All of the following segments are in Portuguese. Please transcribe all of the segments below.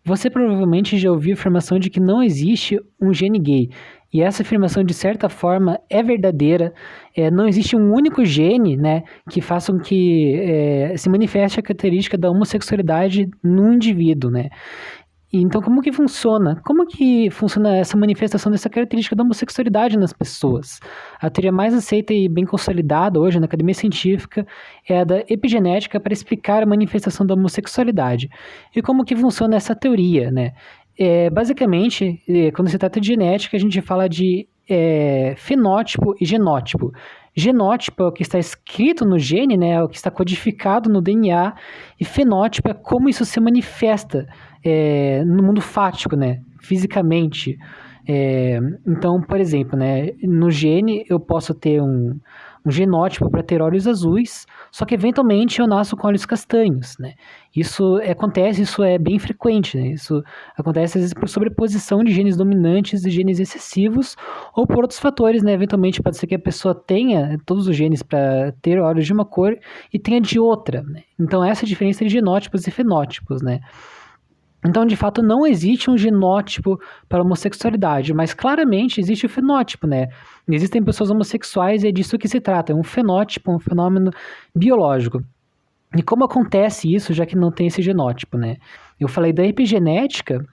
Você provavelmente já ouviu a afirmação de que não existe um gene gay. E essa afirmação, de certa forma, é verdadeira. Não existe um único gene, né, que faça com que se manifeste a característica da homossexualidade no indivíduo, né? Então, como que funciona? Como que funciona essa manifestação dessa característica da homossexualidade nas pessoas? A teoria mais aceita e bem consolidada hoje na academia científica é a da epigenética para explicar a manifestação da homossexualidade. E como que funciona essa teoria, né? Basicamente, quando se trata de genética, a gente fala de fenótipo e genótipo. Genótipo é o que está escrito no gene, né? É o que está codificado no DNA, e fenótipo é como isso se manifesta no mundo fático, né? Fisicamente. Então, por exemplo, né? No gene eu posso ter um genótipo para ter olhos azuis, só que eventualmente eu nasço com olhos castanhos, né? Isso acontece, isso é bem frequente, né? Isso acontece às vezes por sobreposição de genes dominantes e genes excessivos, ou por outros fatores, né? Eventualmente pode ser que a pessoa tenha todos os genes para ter olhos de uma cor e tenha de outra, né? Então essa é a diferença entre genótipos e fenótipos, né? Então, de fato, não existe um genótipo para a homossexualidade, mas claramente existe o fenótipo, né? Existem pessoas homossexuais e é disso que se trata, é um fenótipo, um fenômeno biológico. E como acontece isso, já que não tem esse genótipo, né? Eu falei da epigenética,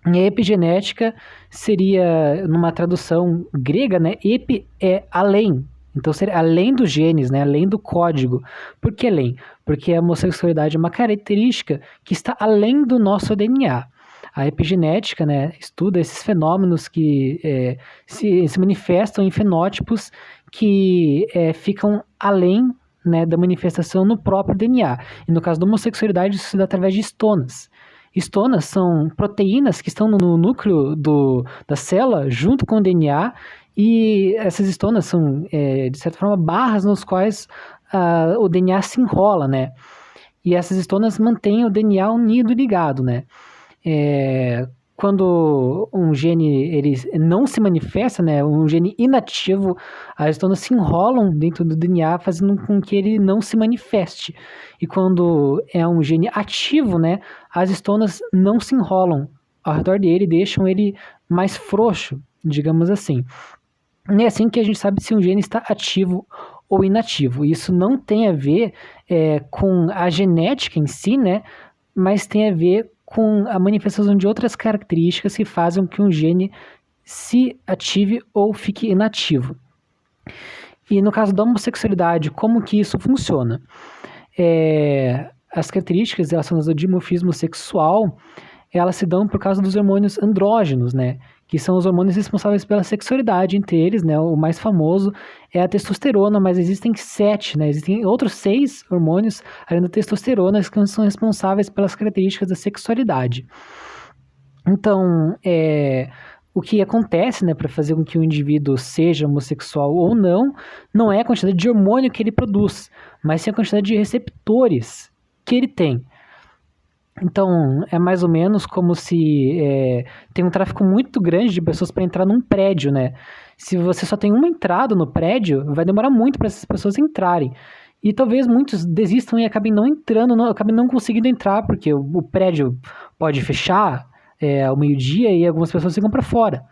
e a epigenética seria, numa tradução grega, né? Epi é além. Então, seria além dos genes, né? Além do código. Por que além? Porque a homossexualidade é uma característica que está além do nosso DNA. A epigenética, né, estuda esses fenômenos que se manifestam em fenótipos que ficam além, né, da manifestação no próprio DNA. E no caso da homossexualidade, isso se dá através de estonas. Estonas são proteínas que estão no núcleo da célula, junto com o DNA, e essas estonas são, de certa forma, barras nos quais o DNA se enrola, né? E essas estonas mantêm o DNA unido e ligado, né? Quando um gene ele não se manifesta, né, um gene inativo, as estonas se enrolam dentro do DNA, fazendo com que ele não se manifeste. E quando é um gene ativo, né, as estonas não se enrolam ao redor dele, deixam ele mais frouxo, digamos assim. E é assim que a gente sabe se um gene está ativo ou inativo. Isso não tem a ver com a genética em si, né, mas tem a ver com a manifestação de outras características que fazem com que um gene se ative ou fique inativo. E no caso da homossexualidade, como que isso funciona? As características relacionadas ao dimorfismo sexual, elas se dão por causa dos hormônios andrógenos, né? Que são os hormônios responsáveis pela sexualidade. Entre eles, né, o mais famoso é a testosterona, mas existem 7, né? Existem outros 6 hormônios, além da testosterona, que são responsáveis pelas características da sexualidade. Então, o que acontece, né, para fazer com que o indivíduo seja homossexual ou não é a quantidade de hormônio que ele produz, mas sim a quantidade de receptores que ele tem. Então, é mais ou menos como se tem um tráfego muito grande de pessoas para entrar num prédio, né? Se você só tem uma entrada no prédio, vai demorar muito para essas pessoas entrarem. E talvez muitos desistam e acabem não entrando, acabem não conseguindo entrar, porque o prédio pode fechar ao meio-dia e algumas pessoas ficam para fora.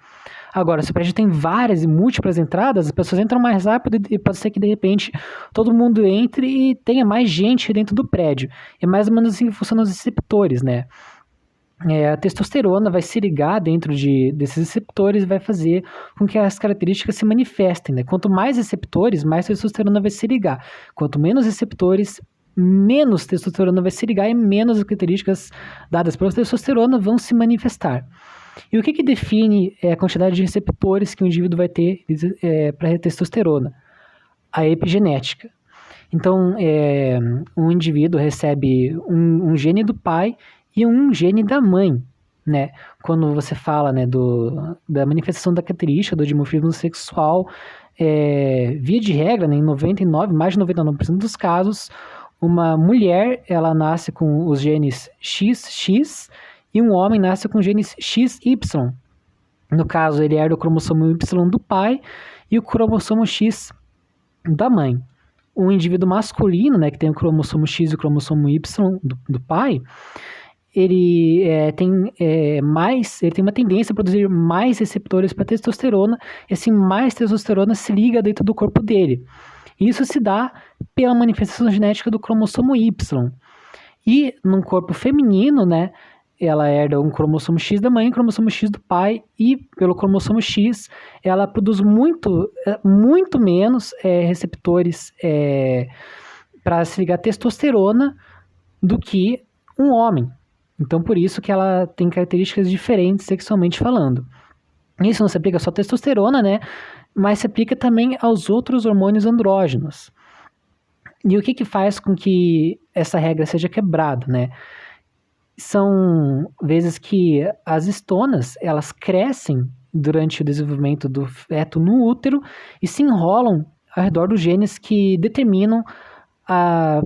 Agora, se o prédio tem várias e múltiplas entradas, as pessoas entram mais rápido e pode ser que, de repente, todo mundo entre e tenha mais gente dentro do prédio. É mais ou menos assim que funcionam os receptores, né? A testosterona vai se ligar dentro desses receptores e vai fazer com que as características se manifestem, né? Quanto mais receptores, mais testosterona vai se ligar. Quanto menos receptores, menos testosterona vai se ligar e menos as características dadas pela testosterona vão se manifestar. E o que define a quantidade de receptores que o indivíduo vai ter para a testosterona? A epigenética. Então, um indivíduo recebe um gene do pai e um gene da mãe, né? Quando você fala, né, da manifestação da característica do dimorfismo sexual, via de regra, né, mais de 99% dos casos, uma mulher ela nasce com os genes XX e um homem nasce com genes XY. No caso, ele herda o cromossomo Y do pai e o cromossomo X da mãe. O indivíduo masculino, né, que tem o cromossomo X e o cromossomo Y do pai, ele tem uma tendência a produzir mais receptores para testosterona, e assim mais testosterona se liga dentro do corpo dele. Isso se dá pela manifestação genética do cromossomo Y. E num corpo feminino, né, ela herda um cromossomo X da mãe e um cromossomo X do pai, e pelo cromossomo X ela produz muito menos receptores para se ligar à testosterona do que um homem. Então, por isso que ela tem características diferentes sexualmente falando. Isso não se aplica só à testosterona, né? Mas se aplica também aos outros hormônios andrógenos. E o que faz com que essa regra seja quebrada, né? São vezes que as estonas, elas crescem durante o desenvolvimento do feto no útero e se enrolam ao redor dos genes que determinam a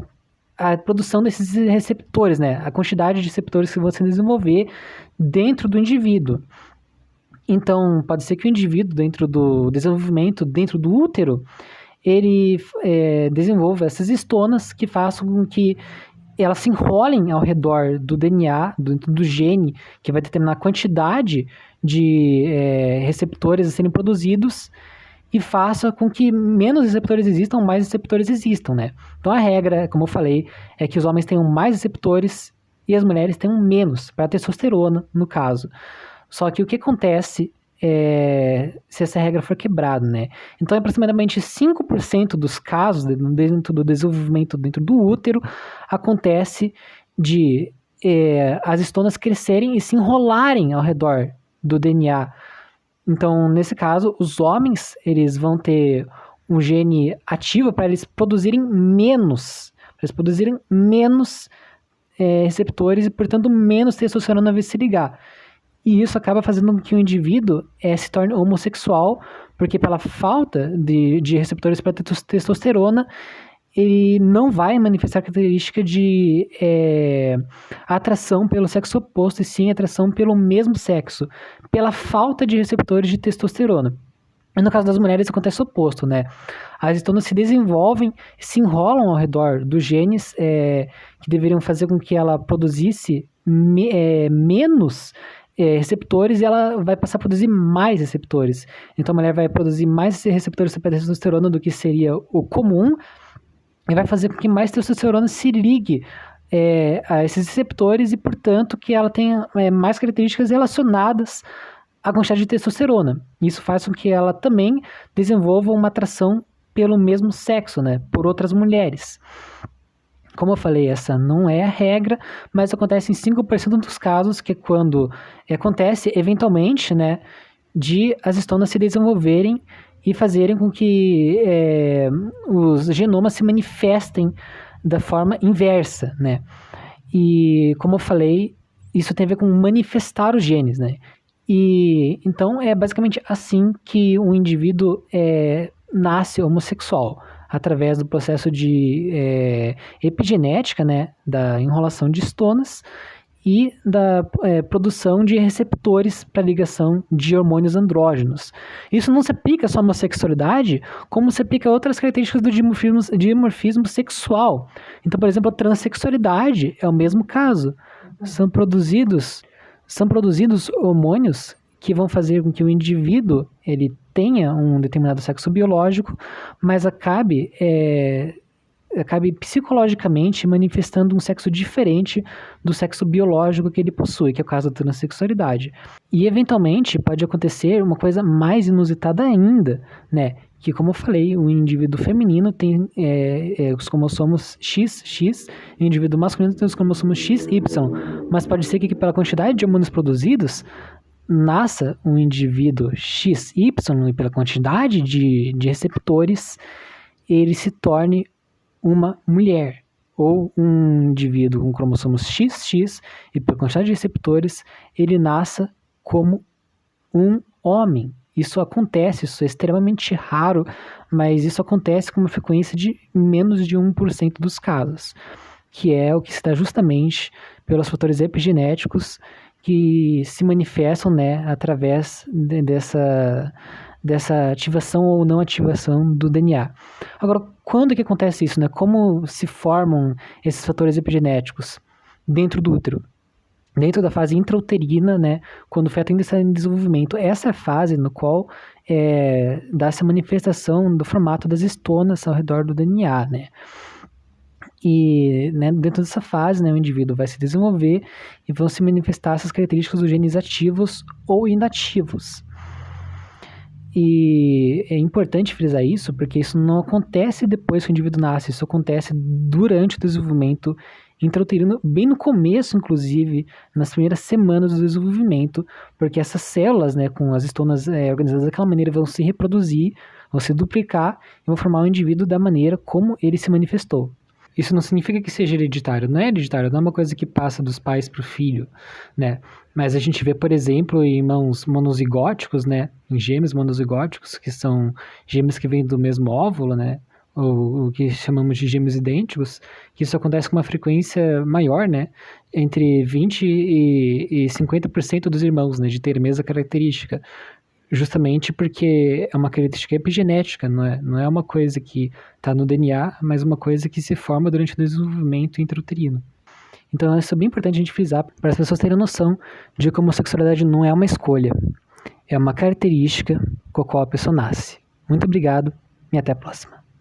produção desses receptores, né? A quantidade de receptores que vão se desenvolver dentro do indivíduo. Então, pode ser que o indivíduo, dentro do desenvolvimento, dentro do útero, ele desenvolva essas estonas que façam com que elas se enrolem ao redor do DNA, do gene, que vai determinar a quantidade de receptores a serem produzidos, e faça com que menos receptores existam, mais receptores existam, né? Então a regra, como eu falei, é que os homens tenham mais receptores e as mulheres tenham menos, para a testosterona, no caso. Só que o que acontece se essa regra for quebrada, né? Então, aproximadamente 5% dos casos dentro do desenvolvimento dentro do útero acontece de as estonas crescerem e se enrolarem ao redor do DNA. Então, nesse caso, os homens eles vão ter um gene ativo para eles produzirem menos receptores e, portanto, menos testosterona vai se ligar. E isso acaba fazendo com que o indivíduo se torne homossexual, porque pela falta de receptores para testosterona, ele não vai manifestar característica de atração pelo sexo oposto, e sim atração pelo mesmo sexo, pela falta de receptores de testosterona. E no caso das mulheres acontece o oposto, né? As estonas se desenvolvem, se enrolam ao redor dos genes que deveriam fazer com que ela produzisse menos receptores, e ela vai passar a produzir mais receptores. Então a mulher vai produzir mais receptores para testosterona do que seria o comum, e vai fazer com que mais testosterona se ligue a esses receptores, e portanto que ela tenha mais características relacionadas à quantidade de testosterona. Isso faz com que ela também desenvolva uma atração pelo mesmo sexo, né, por outras mulheres. Como eu falei, essa não é a regra, mas acontece em 5% dos casos, que é quando acontece, eventualmente, né, de as estonas se desenvolverem e fazerem com que os genomas se manifestem da forma inversa, né? E, como eu falei, isso tem a ver com manifestar os genes, né? E, então, é basicamente assim que um indivíduo nasce homossexual, através do processo de epigenética, né, da enrolação de estonas e da produção de receptores para ligação de hormônios andrógenos. Isso não se aplica só à homossexualidade, como se aplica a outras características do dimorfismo sexual. Então, por exemplo, a transexualidade é o mesmo caso. São produzidos hormônios que vão fazer com que o indivíduo ele tenha um determinado sexo biológico, mas acabe psicologicamente manifestando um sexo diferente do sexo biológico que ele possui, que é o caso da transexualidade. E, eventualmente, pode acontecer uma coisa mais inusitada ainda, né? Que, como eu falei, o indivíduo feminino tem os cromossomos XX, e o indivíduo masculino tem os cromossomos XY, mas pode ser que pela quantidade de hormônios produzidos, nasça um indivíduo XY, e pela quantidade de receptores, ele se torne uma mulher, ou um indivíduo com cromossomos XX, e por quantidade de receptores, ele nasça como um homem. Isso acontece, isso é extremamente raro, mas isso acontece com uma frequência de menos de 1% dos casos, que é o que se dá justamente pelos fatores epigenéticos que se manifestam, né, através dessa ativação ou não ativação do DNA. Agora, quando que acontece isso, né? Como se formam esses fatores epigenéticos dentro do útero? dentro da fase intrauterina, né, quando o feto ainda está em desenvolvimento. Essa é a fase no qual dá-se a manifestação do formato das estonas ao redor do DNA, né. E, né, dentro dessa fase, né, o indivíduo vai se desenvolver e vão se manifestar essas características dos genes ativos ou inativos. E é importante frisar isso, porque isso não acontece depois que o indivíduo nasce, isso acontece durante o desenvolvimento intrauterino, bem no começo, inclusive, nas primeiras semanas do desenvolvimento, porque essas células, né, com as estonas organizadas daquela maneira, vão se reproduzir, vão se duplicar e vão formar o indivíduo da maneira como ele se manifestou. Isso não significa que seja hereditário, não é hereditário, não é uma coisa que passa dos pais para o filho, né? Mas a gente vê, por exemplo, em irmãos monozigóticos, né? Em gêmeos monozigóticos, que são gêmeos que vêm do mesmo óvulo, né? Ou o que chamamos de gêmeos idênticos, que isso acontece com uma frequência maior, né? Entre 20% e 50% dos irmãos, né? De ter a mesma característica. Justamente porque é uma característica epigenética, não é uma coisa que está no DNA, mas uma coisa que se forma durante o desenvolvimento intrauterino. Então, isso é bem importante a gente frisar para as pessoas terem noção de que a homossexualidade não é uma escolha, é uma característica com a qual a pessoa nasce. Muito obrigado e até a próxima.